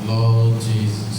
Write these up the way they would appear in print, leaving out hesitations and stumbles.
Lord Jesus,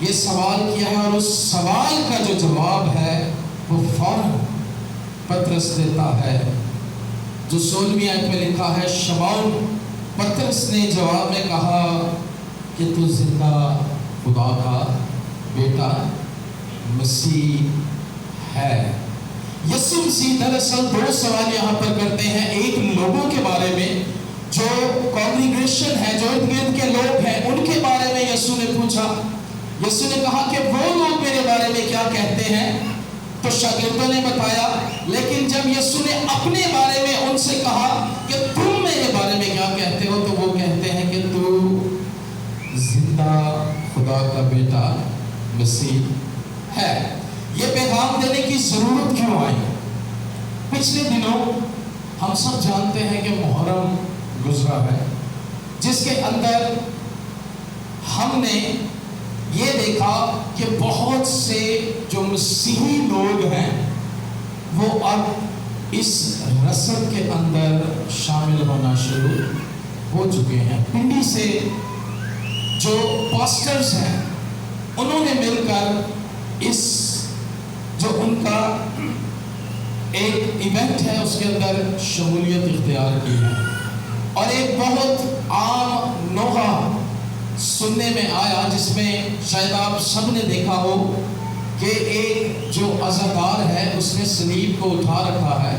یہ سوال کیا ہے، اور اس سوال کا جو جواب ہے وہ فوراً پترس دیتا ہے، جو 16ویں آیت میں لکھا ہے، شمعون پترس نے جواب میں کہا کہ تو زندہ خدا کا بیٹا مسیح ہے۔ یسوع مسیح دراصل دو سوال یہاں پر کرتے ہیں، ایک لوگوں کے بارے میں جو کانگریگیشن ہے، جو ارد گرد کے لوگ ہیں، ان کے بارے میں یسوع نے پوچھا۔ یسوع نے کہا کہ وہ لوگ میرے بارے میں کیا کہتے ہیں، تو شاگردوں نے بتایا، لیکن جب یسوع نے اپنے بارے میں ان سے کہا کہ تم میرے بارے میں کیا کہتے ہو، تو وہ کہتے ہیں کہ تو زندہ خدا کا بیٹا مسیح ہے۔ یہ پیغام دینے کی ضرورت کیوں آئی؟ پچھلے دنوں ہم سب جانتے ہیں کہ محرم گزرا ہے، جس کے اندر ہم نے یہ دیکھا کہ بہت سے جو مسیحی لوگ ہیں وہ اب اس رسم کے اندر شامل ہونا شروع ہو چکے ہیں۔ پنڈی سے جو پاسٹرز ہیں انہوں نے مل کر اس جو ان کا ایک ایونٹ ہے اس کے اندر شمولیت اختیار کی ہے، اور ایک بہت عام نوحہ سننے میں آیا، جس میں شاید آپ سب نے دیکھا ہو کہ ایک جو عزادار ہے اس نے صلیب کو اٹھا رکھا ہے،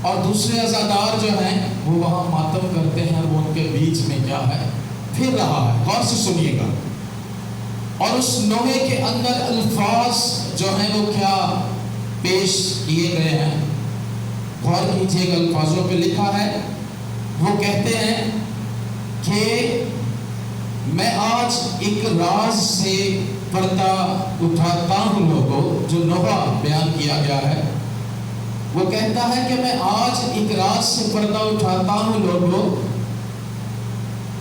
اور دوسرے عزادار جو ہیں وہ وہاں ماتم کرتے ہیں، اور وہ ان کے بیچ میں کیا ہے پھر رہا ہے۔ غور سے سنیے گا، اور اس نوحے کے اندر الفاظ جو ہیں وہ کیا پیش کیے گئے ہیں، غور کیجئے گا، الفاظوں پہ لکھا ہے، وہ کہتے ہیں کہ میں آج ایک راز سے پردہ اٹھاتا ہوں لوگوں، جو نوحہ بیان کیا گیا ہے وہ کہتا ہے کہ میں آج ایک راز سے پردہ اٹھاتا ہوں لوگوں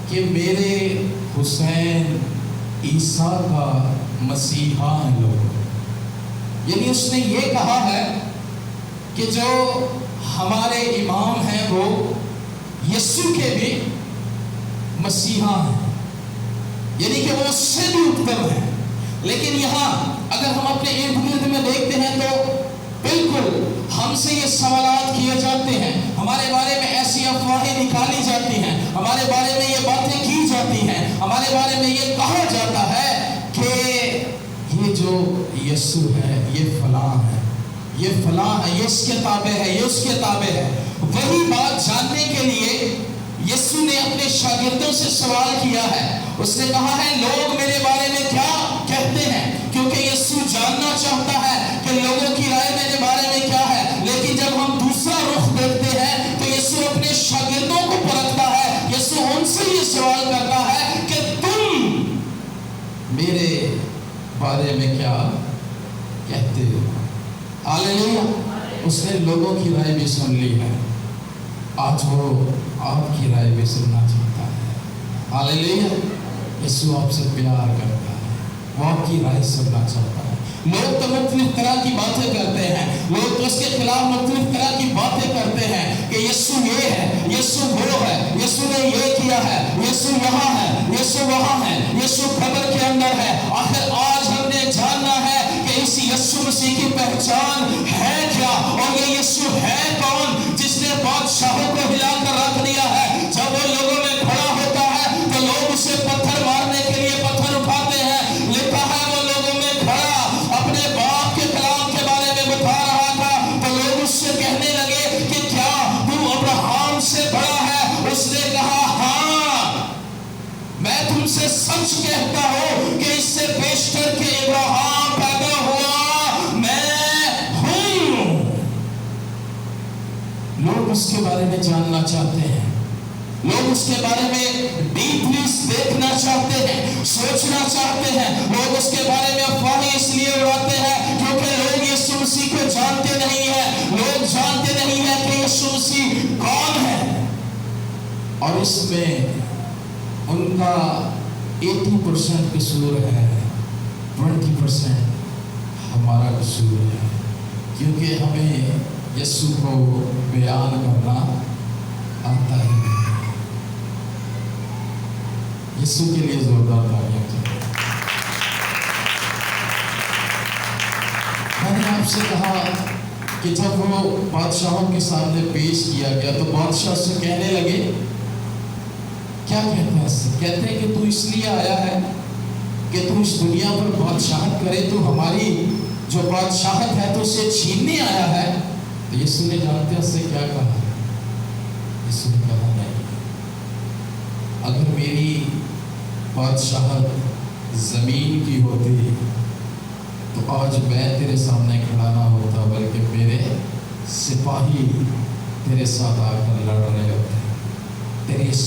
کہ میرے حسین عیسیٰ کا مسیحا ہے لوگ۔ یعنی اس نے یہ کہا ہے کہ جو ہمارے امام ہیں وہ یسوع کے بھی مسیحا ہیں، یعنی کہ وہ اس سے بھی اتم ہے۔ لیکن یہاں اگر ہم اپنے ارد گرد میں دیکھتے ہیں تو بالکل ہم سے یہ سوالات کیے جاتے ہیں، ہمارے بارے میں ایسی افواہیں نکالی جاتی ہیں، ہمارے بارے میں یہ باتیں کی جاتی ہیں، ہمارے بارے میں یہ کہا جاتا ہے کہ یہ جو یسوع ہے یہ فلاں ہے، یہ فلاں ہے، یہ اس کے تابع ہے، یہ اس کے تابع ہے۔ وہی بات جاننے کے لیے یسوع نے اپنے شاگردوں سے سوال کیا ہے، اس نے کہا ہے لوگ میرے بارے میں کیا کہتے ہیں، کیونکہ یسوع جاننا چاہتا ہے کہ لوگوں کی رائے میرے بارے میں کیا ہے۔ لیکن جب ہم دوسرا رخ دیکھتے ہیں تو یسوع اپنے شاگردوں کو پرکھتا ہے، یسوع ان سے یہ سوال کرتا ہے کہ تم میرے بارے میں کیا کہتے ہو۔ ہاللیلویا۔ اس نے لوگوں کی رائے بھی سن لی ہے، آج وہ آپ کی رائے بھی سننا چاہتا ہے۔ ہاللیلویا۔ یسوع آپ سے پیار کرتا ہے، وہ آپ کی رائے سننا چاہتا ہے۔ لوگ تو مختلف طرح کی باتیں کرتے ہیں، لوگ تو اس کے خلاف مختلف طرح کی باتیں کرتے ہیں کہ یسوع یہ ہے، یسوع وہ ہے، یسوع نے یہ کیا ہے، یسوع یہاں ہے، یسوع وہاں ہے، یسوع قبر کے اندر ہے۔ آخر آج ہم نے جاننا ہے کہ اس یسوع مسیح کی پہچان ہے کیا، اور یہ یسوع ہے کون جس نے بادشاہوں کو ہلا کر رکھ دیا ہے۔ جب وہ لوگوں میں کھڑا ہوتا ہے تو لوگ اسے پتھر مارنے کے لیے پتھر اٹھاتے ہیں۔ لکھا ہے وہ لوگوں میں کھڑا اپنے باپ کے کلام کے بارے میں بتا رہا تھا، تو لوگ اس سے کہنے لگے کہ کیا تو ابراہیم سے بڑا ہے؟ اس نے کہا ہاں، میں تم سے سچ کہتا ہوں کہ اس سے بیشتر کے ابراہیم پیدا ہوا میں ہوں۔ لوگ اس کے بارے میں جاننا چاہتے ہیں، لوگ اس کے بارے میں ڈیپلی دیکھنا چاہتے ہیں، سوچنا چاہتے ہیں۔ لوگ اس کے بارے میں افواہیں اس لیے اڑاتے ہیں کیونکہ لوگ یسوع مسیح کو جانتے نہیں ہیں، لوگ جانتے نہیں ہیں کہ یسوع مسیح کون ہے، اور اس میں ان کا 80% قصور ہے، 20% ہمارا قصور ہے، کیونکہ ہمیں یسوع کو بیان کرنا آتا ہی نہیں۔ یسوع کے لیے زوردار تالیاں۔ آپ سے کہا کہ جب وہ بادشاہوں کے سامنے پیش کیا گیا تو بادشاہ سے کہنے لگے، کیا کہتے ہیں اس سے؟ کہتے ہیں کہ تو اس لیے آیا ہے کہ تو اس دنیا پر بادشاہت کرے، تو ہماری جو بادشاہت ہے تو اسے چھیننے آیا ہے؟ تو یسوع نے جانتے ہیں اس سے کیا کہا؟ یسوع نے کہا نہیں، اگر میری بادشاہت زمین کی ہوتی تو آج میں تیرے سامنے کھڑا نہ ہوتا، بلکہ میرے سپاہی تیرے ساتھ آ کر لڑنے لگتے، تیرے اس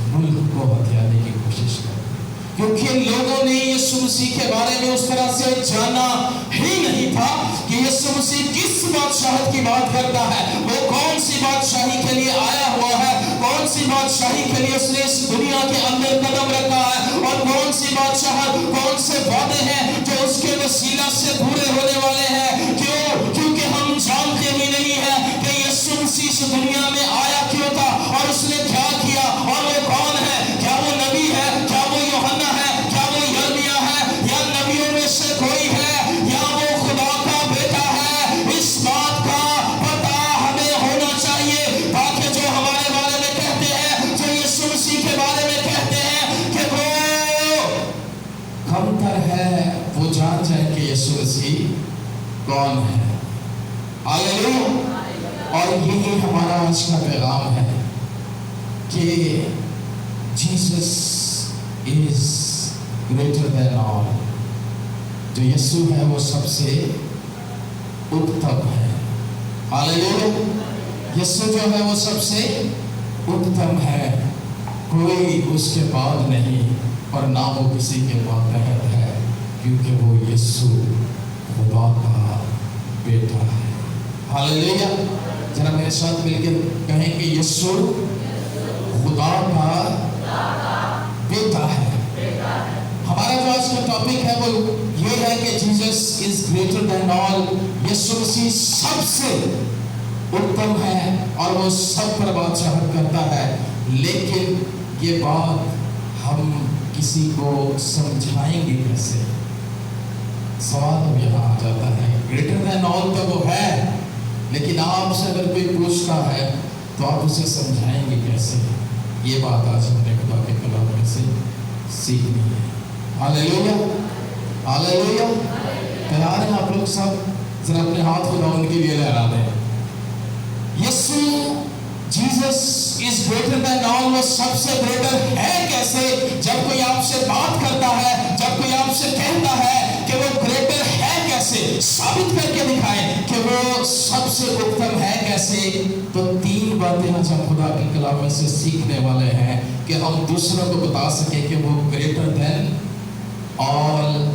ملک کو ہتھیانے کی کوشش کرتے، کیونکہ لوگوں نے یسوع مسیح کے بارے میں اس طرح سے جانا ہی نہیں تھا کہ یسوع مسیح کس بادشاہت کی بات کرتا ہے، وہ کون سی بادشاہی کے لیے آیا ہوا ہے، کون سی بادشاہی کے لیے اس نے اس دنیا کے اندر قدم رکھا ہے، اور کون سی بادشاہت، کون سے وعدے ہیں جو اس کے وسیلہ سے پورے ہونے والے ہیں۔ کیوں؟ کیونکہ ہم جانتے بھی نہیں ہیں کہ یسوع مسیح اس دنیا میں آیا کیوں تھا، اور اس نے کیا کیا، اور وہ کون ہے۔ کیا وہ نبی ہے؟ کیا وہ یوحنا ہے؟ کیا وہ یرمیا ہے؟ یا نبیوں میں سے کوئی ہے؟ یا وہ خدا کا بیٹا ہے؟ اس بات کا پتہ ہمیں ہونا چاہیے، تاکہ جو ہمارے بارے میں کہتے ہیں، جو یسوع مسیح کے بارے میں کہتے ہیں کہ وہ کمتر ہے، وہ جان جائیں کہ یسوع مسیح کون ہے۔ ہاللیلویا۔ اور یہی ہمارا آج کا پیغام ہے کہ جیسس از گریٹر دین آل، جو یسوع ہے وہ سب سے اتم ہے۔ ہاللیلویا۔ یسوع جو ہے وہ سب سے اتم ہے، کوئی اس کے بعد نہیں، اور نہ وہ کسی کے ماتحت ہے، کیونکہ وہ یسوع خدا کا بیٹا ہے۔ ہاللیلویا۔ ذرا میرے ساتھ مل کے کہیں کہ یسوع خدا کا بیٹا ہے۔ ہمارا جو آج کا ٹاپک ہے وہ یہ ہے کہ جیسس از گریٹر دین آل، یسوع مسیح سب سے اتم ہے اور وہ سب پر بادشاہت کرتا ہے۔ لیکن یہ بات ہم کسی کو سمجھائیں گے کیسے؟ سوال اب یہاں آ جاتا ہے۔ گریٹر دین آل تو وہ ہے، لیکن آپ سے اگر کوئی پوچھتا ہے تو آپ اسے سمجھائیں گے کیسے؟ یہ بات آج ہم نے خدا کے کلام میں سے سیکھنی ہے۔ ہاللیلویا، ہاللیلویا۔ تیار ہیں آپ لوگ سب؟ ذرا اپنے ہاتھ خدا ان کے لیے لہرا دیں۔ یسوع جیسس از گریٹر دین آل، وہ سب سے گریٹر ہے کیسے؟ جب کوئی آپ سے بات کرتا ہے، جب کوئی آپ سے کہتا ہے کہ وہ گریٹر ہے کیسے، ثابت کر کے دکھائیں کہ وہ سب سے اتم ہے کیسے۔ تو تین باتیں آج ہم خدا کے کلام میں سے سیکھنے والے ہیں کہ ہم دوسروں کو بتا سکیں کہ وہ گریٹر دین آل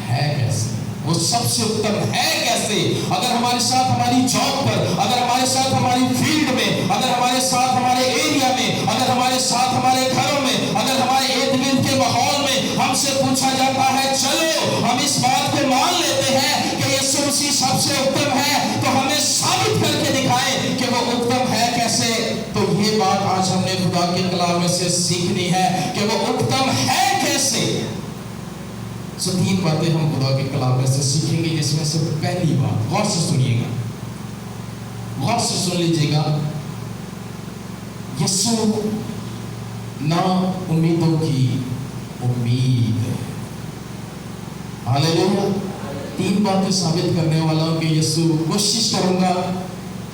ہے کیسے، وہ سب سے اتم ہے کیسے۔ اگر ہمارے ساتھ ہماری جاب پر، اگر ہمارے ساتھ ہماری فیلڈ میں، اگر ہمارے ساتھ ہمارے ایریا میں، اگر ہمارے ساتھ ہمارے گھروں میں، اگر ہمارے ارد گرد کے ماحول میں ہم سے پوچھا جاتا ہے چلو ہم اس بات کو مان لیتے ہیں کہ یسوع مسیح سب سے اتم ہے، تو ہمیں ثابت کر کے دکھائیں کہ وہ اتم ہے کیسے۔ تو یہ بات آج ہم نے خدا کے کلام میں سے سیکھنی ہے کہ وہ اتم ہے کیسے۔ سو تین باتیں ہم خدا کے کلام میں سے سیکھیں گے، جس میں سے پہلی بات، غور سے سنیے گا، غور سے سن لیجیے گا۔ یسوع نا امیدوں کی امید ہے۔ ہاللیلویا۔ تین باتیں ثابت کرنے والا ہوں کہ یسوع، کوشش کروں گا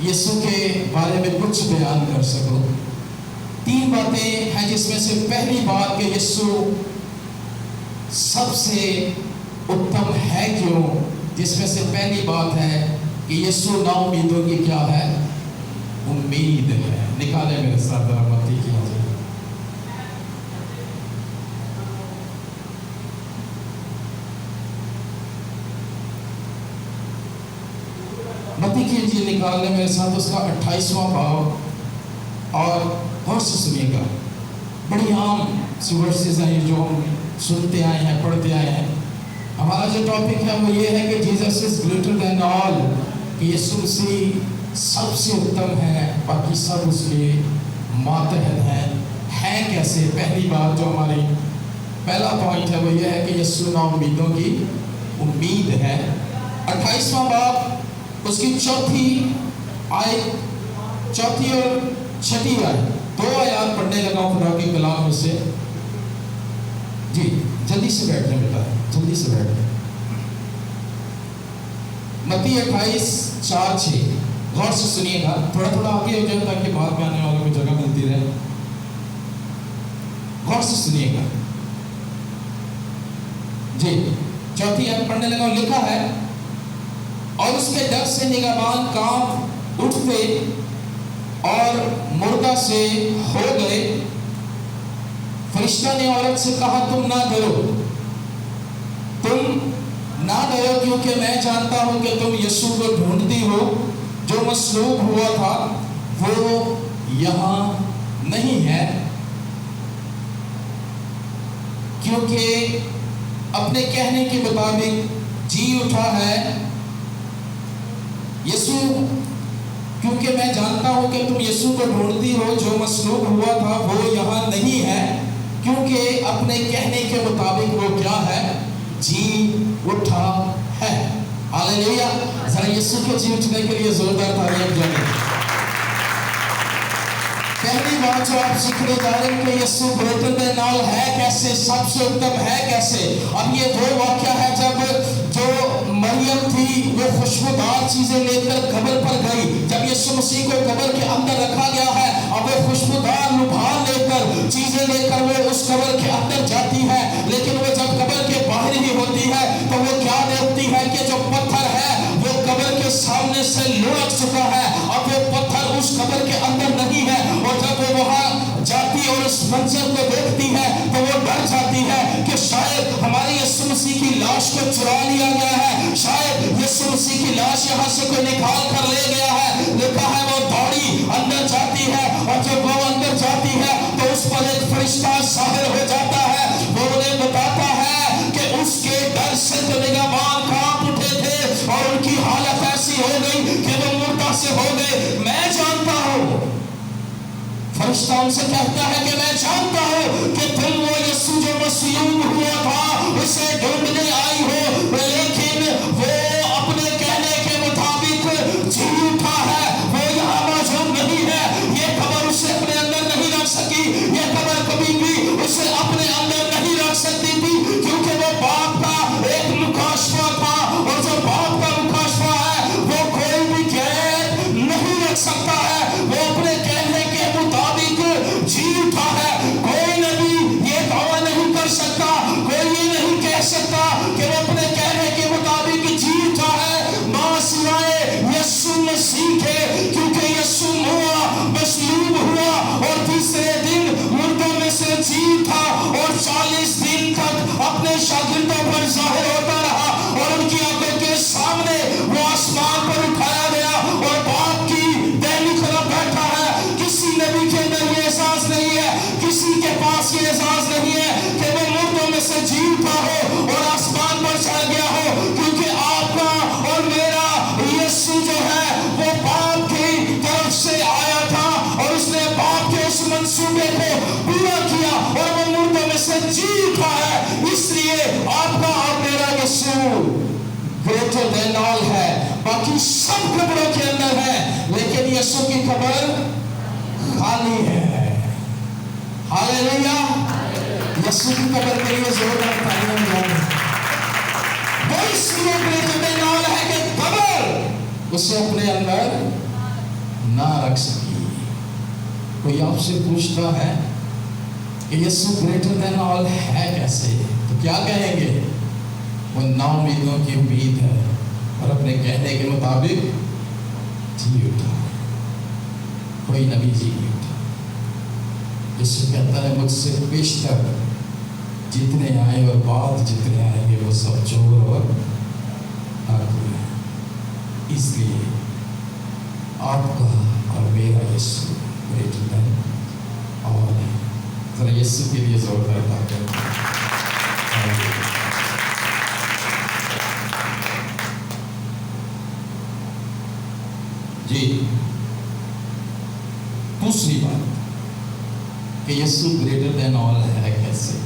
یسوع کے بارے میں کچھ بیان کر سکوں۔ تین باتیں ہیں جس میں سے پہلی بات کہ یسوع سب سے اتم ہے کیوں، جس میں سے پہلی بات ہے کہ یسوع نا امیدوں کی کیا ہے؟ امید ہے۔ نکالے میرے ساتھ ذرا متی کی جائے۔ متی کیجیے، نکالنے میرے ساتھ اس کا 28واں باب، اور غور سے سنیے گا۔ بڑی عام سی ورسز ہیں جو ہم سنتے آئے ہیں، پڑھتے آئے ہیں۔ ہمارا جو ٹاپک ہے وہ یہ ہے کہ جیسس از گریٹر دین آل، کہ یسوع مسیح سب سے اتم ہے، باقی سب اس کے ماتحت ہیں کیسے؟ پہلی بات جو ہماری پہلا پوائنٹ ہے وہ یہ ہے کہ یسوع نا امیدوں کی امید ہے۔ 28واں باب اس کی چوتھی اور چھٹی آیت، 2 آیات پڑھنے لگا ہوں خدا کے کلام میں سے. جی جلدی سے بیٹھ جائیں بیٹا، جلدی سے بیٹھ جائیں. متی 28:4-6 غور سے سنیے گا، تھوڑا تھوڑا آگے ہو جائے تاکہ بعد میں آنے والوں کو جگہ ملتی رہے. غور سے سنیے گا. جی چوتھی آیت پڑھنے لگا ہوں. لکھا ہے، اور اس کے ڈر سے نگہبان کانپ اٹھتے اور مردہ سے ہو گئے. فرشتہ نے عورت سے کہا، تم نہ ڈرو، کیونکہ میں جانتا ہوں کہ تم یسوع کو ڈھونڈتی ہو جو مصلوب ہوا تھا، وہ یہاں نہیں ہے، کیونکہ اپنے کہنے کے مطابق جی اٹھا ہے. یسوع، کیونکہ میں جانتا ہوں کہ تم یسوع کو ڈھونڈتی ہو جو مصلوب ہوا تھا، وہ یہاں نہیں ہے، کیونکہ اپنے کہنے کے مطابق وہ کیا ہے؟ جی اٹھا ہے. ہاللیلویا. ذرا یسوع کے جی اٹھنے کے لیے زوردار تعریف جائیں. پہلی بات جو آپ سیکھنے جا رہے ہیں کہ یسوع گریٹر دین آل ہے کیسے، سب سے اتم ہے کیسے. اب یہ وہ واقعہ ہے جب جو مریم تھی وہ خوشبودار چیزیں لے کر قبر پر گئی. جب یسوع مسیح کو قبر کے اندر رکھا گیا ہے، اب وہ خوشبودار لبھان لے کر، چیزیں لے کر وہ اس قبر کے اندر جاتی ہے. لیکن وہ جب قبر کے باہر ہی ہوتی ہے تو وہ کیا دیکھتی ہے کہ جو پتھر ہے وہ قبر کے سامنے سے لڑک چکا ہے. اب وہ پتھر اس قبر کے اندر نہیں ہے. اور جب وہ وہاں جاتی اور اس منظر کو دیکھتی ہے تو وہ ڈر جاتی ہے کہ شاید ہمارے یسوع مسیح کی لاش کو چرا لیا گیا ہے، شاید یسوع مسیح کی لاش یہاں سے کوئی نکال کر لے گیا ہے. لکھا ہے وہ دوڑی اندر جاتی ہے، اور جب وہ اندر جاتی ہے تو اس پر ایک فرشتہ ظاہر ہو جاتا ہے. وہ انہیں بتاتا ہے کہ اس کے ڈر سے تو نگہبان کانپ اٹھے تھے اور ان کی حالت ایسی ہو گئی کہ وہ مردہ سے ہو گئے. میں جانتا ہوں، فرشتہ ان سے کہتا ہے کہ میں جانتا ہوں کہ تم وہ یسوع جو مصلوب ہوا تھا اسے ڈھونڈنے آئی ہو، لیکن وہ اپنے کہنے کے مطابق جی اٹھا ہے، وہ یہاں موجود نہیں ہے. یہ خبر اسے اپنے اندر نہیں رکھ سکی، یہ خبر کبھی بھی اسے اپنے اندر نہیں رکھ سکتی تھی، کیونکہ وہ باپ کا ایک مکاشفہ تھا، اور جو باپ کا مکاشفہ ہے وہ کوئی بھی قید نہیں رکھ سکتا ہے. وہ اپنے کہنے کے مطابق جی اٹھا ہے. کوئی نبی یہ دعویٰ نہیں کر سکتا، کوئی یہ نہیں کہہ سکتا کہ وہ اپنے کہنے کے مطابق جی اٹھا ہے ماں سوائے یسوع مسیح کے، کیونکہ یسوع ہوا، مصلوب ہوا اور تیسرے دن مردوں میں سے جی اٹھا، اور 40 دن تک اپنے شاگردوں پر ظاہر ہوتا رہا، اور ان کی آنکھوں کے سامنے وہ آسمان پر اٹھایا گیا اور باپ کی دہنی طرف بیٹھا ہے. کسی نبی کے اندر یہ احساس نہیں ہے، کسی کے پاس یہ احساس نہیں ہے کہ وہ مردوں میں سے جی اٹھا ہو اور آسمان پر چڑھ گیا ہو، کیونکہ آپ کا اور میرا یسوع جو ہے وہ باپ کی طرف سے آیا تھا، اور اس نے باپ کے اس منصوبے کو پورا کیا اور وہ مردوں میں سے جی اٹھا ہے. اس لیے آپ کا اور میرا یسوع گریٹر دین آل ہے. باقی سب قبروں کے اندر ہے، لیکن یسوع کی قبر خالی ہے. ہاللیلویا. یسوع کی قبر کے لیے زوردار تعریف جائے. وہ اس لیے گریٹر دین آل ہے کہ قبر اسے اپنے اندر نہ رکھ سکی. کوئی آپ سے پوچھتا ہے کہ یسوع گریٹر دین آل ہے کیسے، تو کیا کہیں گے؟ وہ نا امیدوں کی امید ہے اور اپنے کہنے کے مطابق جی اٹھا. کوئی نبی جی نہیں اٹھا. یسوع کہتا ہے مجھ سے بیشتر جتنے آئے اور بعد جتنے آئیں گے وہ سب چور اور ڈاکو ہیں. اس لیے آپ کا اور میرا یسوع گریٹر دین آل ہے. ذرا یسوع کے لیے زوردار تعریف. جی دوسری بات کہ یسوع گریٹر دین آل ہے کیسے.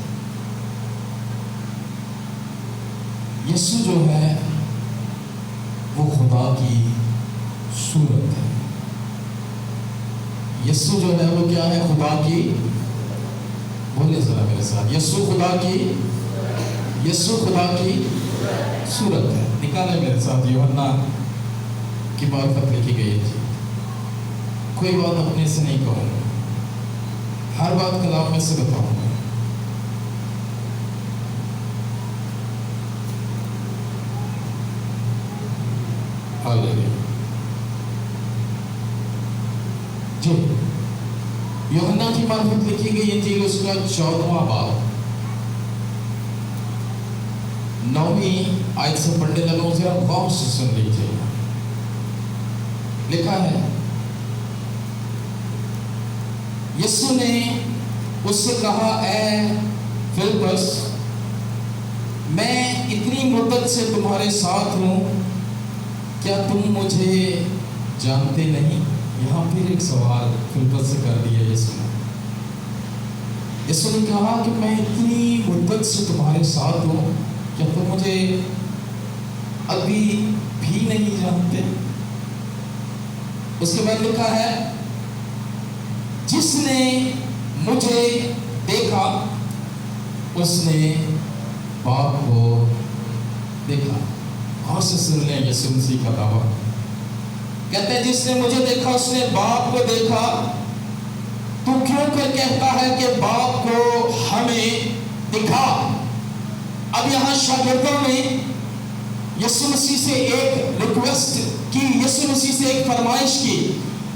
یسوع جو ہے وہ خدا خدا کی صورت ہے. یسوع جو ہے وہ کیا ہے؟ خدا کی، بولے ذرا میرے ساتھ، یسوع خدا کی صورت ہے. نکالے میرے ساتھ یوحنا کی معرفت لکھی گئی تھی. کوئی بات اپنے سے نہیں کہوں گا، ہر بات کلام میں سے بتاؤں گا. ہاللیلویا. جی، یوحنا کی معرفت لکھی گئی انجیل اس کا 14واں باب 9ویں آیت سے پڑھنے لگا ہوں، ذرا غور سے سن لیجیے. لکھا ہے، یسوع نے اس سے کہا، اے فلپس، میں اتنی مدت سے تمہارے ساتھ ہوں، کیا تم مجھے جانتے نہیں؟ یہاں پھر ایک سوال فلپس سے کر دیا یسوع نے. یسوع نے کہا کہ میں اتنی مدت سے تمہارے ساتھ ہوں، کیا تم مجھے ابھی بھی نہیں جانتے؟ اس کے بعد لکھا ہے، جس نے مجھے دیکھا اس نے باپ کو دیکھا. غور سے سن لیں یسوع مسیح کا دعویٰ. کہتے ہیں جس نے مجھے دیکھا اس نے باپ کو دیکھا. تو کیوں کر کہتا ہے کہ باپ کو ہمیں دکھا؟ اب یہاں شاگردوں نے یسوع مسیح سے ایک ریکویسٹ کی، یسوع مسیح سے ایک فرمائش کی.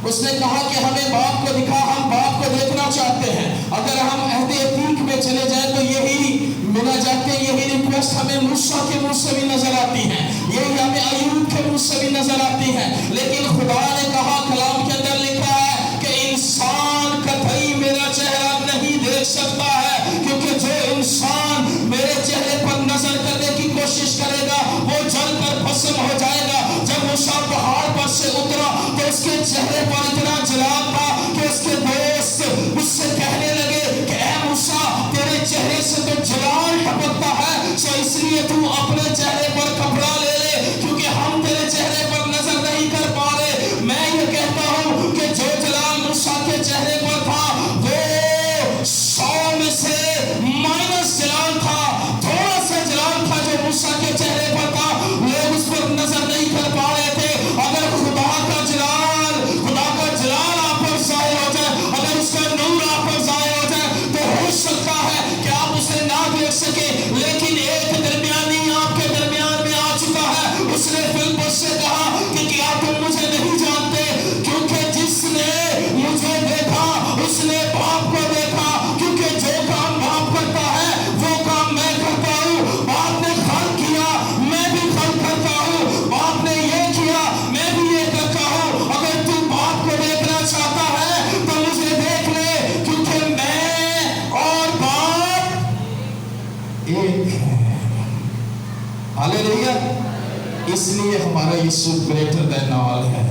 اس نے کہا کہ ہمیں باپ کو دکھا، ہم باپ کو دیکھنا چاہتے ہیں. اگر ہم عہد عتیق میں چلے جائیں تو یہی ملا جاتے ہیں، یہی ریکویسٹ ہمیں موسیٰ کے منہ سے بھی نظر آتی ہے، یہی ہمیں ایوب کے منہ سے بھی نظر آتی ہے. لیکن خدا نے کہا، کلام کے اندر لکھا ہے کہ انسان کبھی میرا چہرہ نہیں دیکھ سکتا ہے، کیونکہ جو انسان میرے چہرے پر نظر کرنے کی کوشش کرے گا وہ جل کر بھسم ہو جائے گا. جب موسیٰ پہاڑ پر سے اترا تو اس کے چہرے پر اتنا جلال تھا کہ اس کے دوست اس سے کہنے لگے کہ اے موسیٰ، تیرے چہرے سے تو جلال ٹپکتا ہے، سو اس لیے تو اپنے چہرے پر کپڑا لے لے، کیونکہ ہم تیرے چہرے پر نظر نہیں کر پا رہے. میں یہ کہتا ہوں کہ جو جلال موسیٰ کے چہرے پر تھا وہ 100 میں سے مائنس جلال تھا. تھوڑا سا جلال تھا جو موسیٰ کے چہرے پر تھا، لوگ اس پر نظر نہیں کر پا رہے تھے. اگر خدا کا جلال آپ پر ظاہر ہو جائے، اگر اس کا نور آپ پر ظاہر ہو جائے تو ہو سکتا ہے کہ آپ اسے نہ دیکھ سکے. لیکن ایک درمیانی آپ کے درمیان میں آ چکا ہے. اس نے فلپس سے کہا کہ کیا تم مجھے نہیں جانتے؟ کیونکہ جس نے مجھے دیکھا اس نے باپ کو دیکھا، کیونکہ جو کام باپ کرتا ہے وہ کام میں کرتا ہوں. باپ نے خلق کیا، میں بھی خلق کرتا ہوں. باپ نے یہ کیا، میں بھی یہ کرتا ہوں. اگر تو باپ کو دیکھنا چاہتا ہے تو مجھے دیکھ لے، کیونکہ میں اور باپ ایک ہے. ہاللیلویا. اس لیے ہمارا یسوع گریٹر دین آل ہے.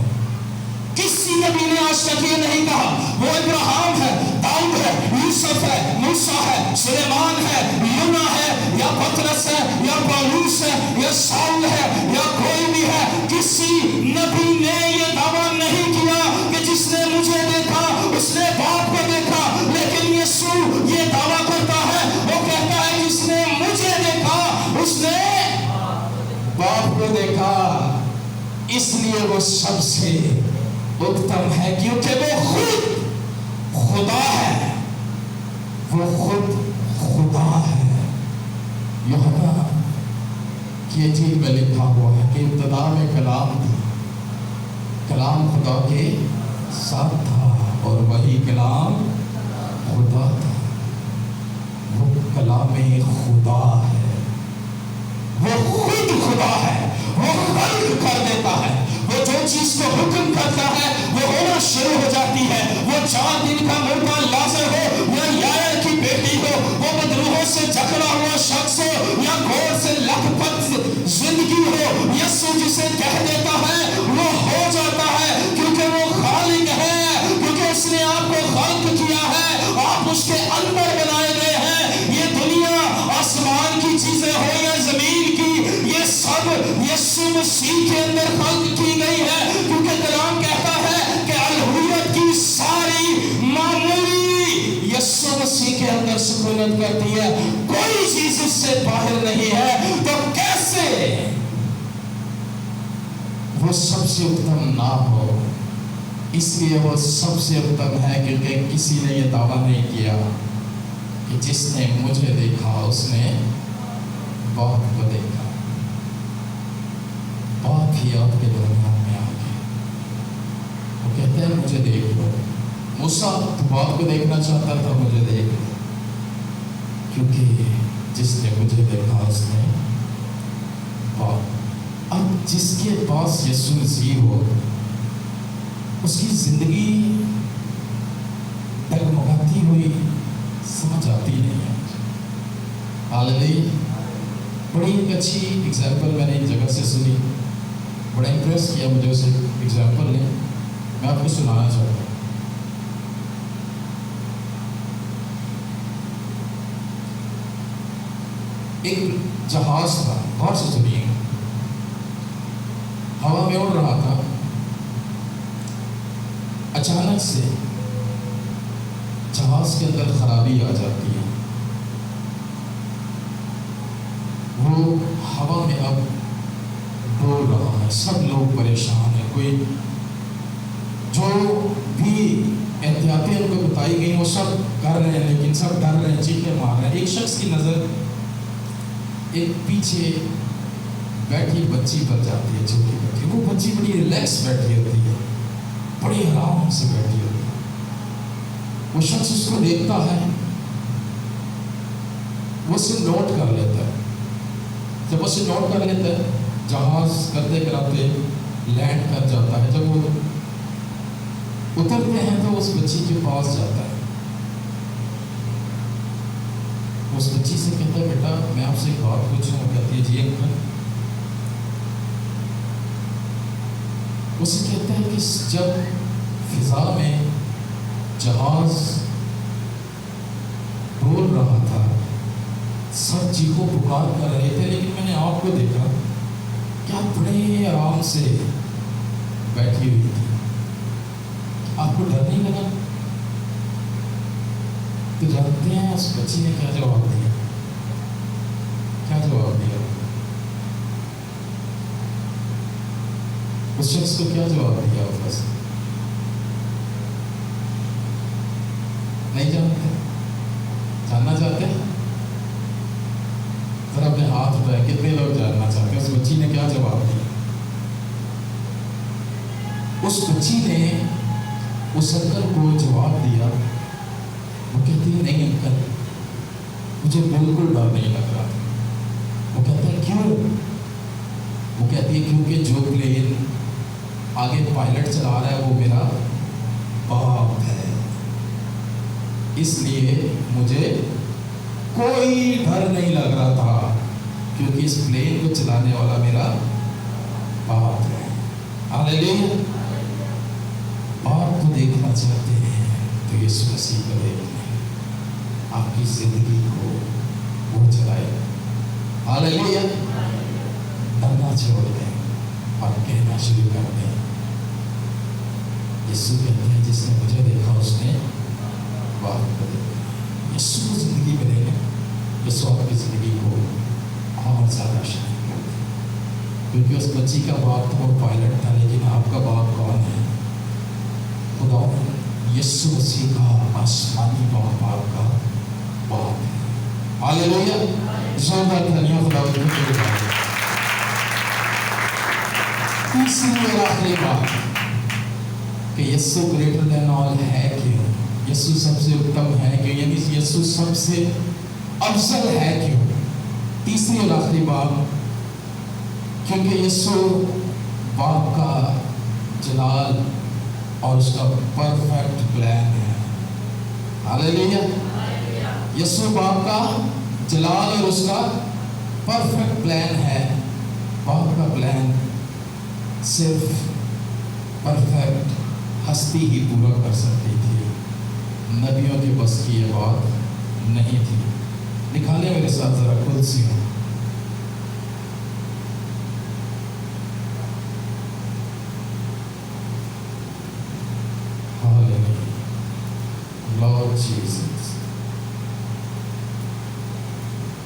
کسی نبی نے آج تک یہ نہیں کہا وہ ابراہیم ہے، داؤد ہے، یوسف ہے، موسیٰ ہے، سلیمان ہے، یونا ہے، یا پطرس ہے، یا پولس ہے، یا ساؤل ہے، یا کوئی بھی ہے. کسی نبی نے یہ دعویٰ نہیں کیا کہ جس نے مجھے دیکھا اس نے باپ کو دیکھا. لیکن یسوع یہ دعویٰ کرتا ہے، وہ کہتا ہے جس نے مجھے دیکھا اس نے باپ کو دیکھا. اس لیے وہ سب سے اتم ہے، کیونکہ وہ خود خدا ہے، وہ خود خدا ہے. یوحنا کی انجیل میں لکھا ہوا ہے کہ ابتدا میں کلام تھا، کلام خدا کے ساتھ تھا اور وہی کلام خدا تھا. وہ کلام خدا ہے، وہ خود خدا ہے، وہ خلق کر دیتا ہے. وہ جو چیز کو حکم کرتا ہے وہ ہونا شروع ہو جاتی ہے. وہ 4 دن کا مردہ لازر ہو یا یائر کی بیٹی ہو، وہ بدروحوں سے جکڑا ہوا شخص ہو یا گھوڑ سے لکھپت زندگی ہو، یسوع جسے کہہ دیتا ہے وہ ہو جاتا ہے، کیونکہ وہ خالق ہے، کیونکہ اس نے آپ کو خلق کیا ہے، آپ اس کے اندر بنائے گئے ہیں. یہ دنیا آسمان کی چیزیں ہو یا زمین کی، یہ سب یسوع مسیح کے اندر خلق کی گئی ہے، کیونکہ کلام کہتا ہے کہ الوہیت کی ساری معمولی یسوع مسیح کے اندر سکونت کرتی ہے، کوئی چیز اس سے باہر نہیں ہے۔ تو کیسے وہ سب سے اتم نہ ہو؟ اس لیے وہ سب سے اتم ہے کیونکہ کسی نے یہ دعویٰ نہیں کیا کہ جس نے مجھے دیکھا اس نے باپ کو دیکھا۔ باپ ہی آپ کے درمیان میں آ کے وہ کہتے ہیں مجھے دیکھ لو۔ موسیٰ تو باپ کو دیکھنا چاہتا تھا، مجھے دیکھ لو، کیونکہ جس نے مجھے دیکھا اس نے باپ۔ اب جس کے پاس یسوع مسیح ہو اس کی زندگی ڈگمگاتی ہوئی سمجھ آتی نہیں ہے۔ ہاللیلویا۔ بڑی ایک اچھی ایگزامپل میں نے ایک جگہ سے سنی، بڑا امپریس کیا مجھے اسے ایگزامپل نے، میں آپ کو سنانا چاہتا ہوں۔ ایک جہاز تھا، غور سے سنیے، ہوا میں اڑ رہا تھا، اچانک سے جہاز کے اندر خرابی آ جاتی ہے، وہ ہوا میں اب ڈول رہا ہے، سب لوگ پریشان ہیں، کوئی جو بھی احتیاطیں ان کو بتائی گئی وہ سب کر رہے ہیں، لیکن سب ڈر رہے ہیں، چیخیں مار رہے ہیں۔ ایک شخص کی نظر ایک پیچھے بیٹھی بچی پر جاتی ہے، چھوٹی بچی، وہ بچی بڑی ریلیکس بیٹھی ہوتی ہے، بڑی آرام سے بیٹھی ہوتی ہے۔ وہ شخص اس کو دیکھتا ہے، وہ اسے نوٹ کر لیتا ہے۔ جب اسے نوٹ کر لیتا ہے، جہاز کرتے کراتے لینڈ کر جاتا ہے، جب وہ اترتے ہیں تو اس بچی کے پاس جاتا ہے، اس بچی سے کہتا ہے بیٹا میں آپ سے ایک بات پوچھوں؟ وہ کہتی ہے جی انکل۔ اسے کہتا ہے کہ جب فضا میں جہاز ڈول رہا تھا، سب چیخوں پکار کر رہے تھے، لیکن میں نے آپ کو دیکھا کہ آپ بڑے آرام سے بیٹھی ہوئی تھی، آپ کو ڈر نہیں لگا؟ تو جانتے ہیں اس بچی نے کیا جواب دیا؟ کیا جواب دیا؟ اس شخص کو کیا جواب دیا ہوگا؟ نہیں جانتے؟ جاننا چاہتے ہیں؟ ذرا اپنے ہاتھ اٹھائے، کتنے لوگ جاننا چاہتے ہیں اس بچی نے کیا جواب دیا؟ اس بچی نے اس انکل کو جواب دیا، وہ کہتی ہے نہیں انکل مجھے بالکل ڈر نہیں لگ رہا۔ وہ کہتا ہے کیوں؟ وہ کہتی ہے کیونکہ جو پلین آگے پائلٹ چلا رہا ہے وہ میرا باپ ہے، اس لیے مجھے کوئی ڈر نہیں لگ رہا تھا، کیونکہ اس پلین کو چلانے والا میرا باپ ہے۔ ہاللیلویا۔ باپ کو دیکھنا چاہتے ہیں تو یسوع مسیح کو دیکھ لیں، آپ کی زندگی کو وہ چلائے۔ ہاللیلویا۔ ڈرنا چھوڑ دیں اور کہنا شروع کر دیں، یسوع کہتے ہیں جس نے مجھے دیکھا اس نے باپ کو دیکھا۔ یسوع کو زندگی میں لیں، یسوع آپ کی زندگی کو اور زیادہ شائن کر دیں، کیونکہ اس بچی کا باپ تو وہ پائلٹ تھا، لیکن آپ کا باپ کون ہے؟ خدا یسوع مسیح کا آسمانی باپ آپ کا باپ ہے۔ ہاللیلویا۔ زوردار دھنیہ خدا کے لیے۔ تیسری اور آخری بات کہ یسوع گریٹر دین آل ہے کیوں؟ یسوع سب سے اتم ہے کیوں؟ یعنی یسوع سب سے افضل ہے کیوں؟ تیسری اور آخری بات، کیونکہ یسوع باپ کا جلال اور اس کا پرفیکٹ پلان ہے۔ ہاللیلویا۔ یسوع باپ کا جلال اور اس کا پرفیکٹ پلان ہے۔ باپ کا پلان صرف پرفیکٹ ہستی ہی پورا کر سکتی تھی، نبیوں کے بس کی یہ بات نہیں تھی۔ نکالے میرے ساتھ ذرا کلسیوں، Jesus.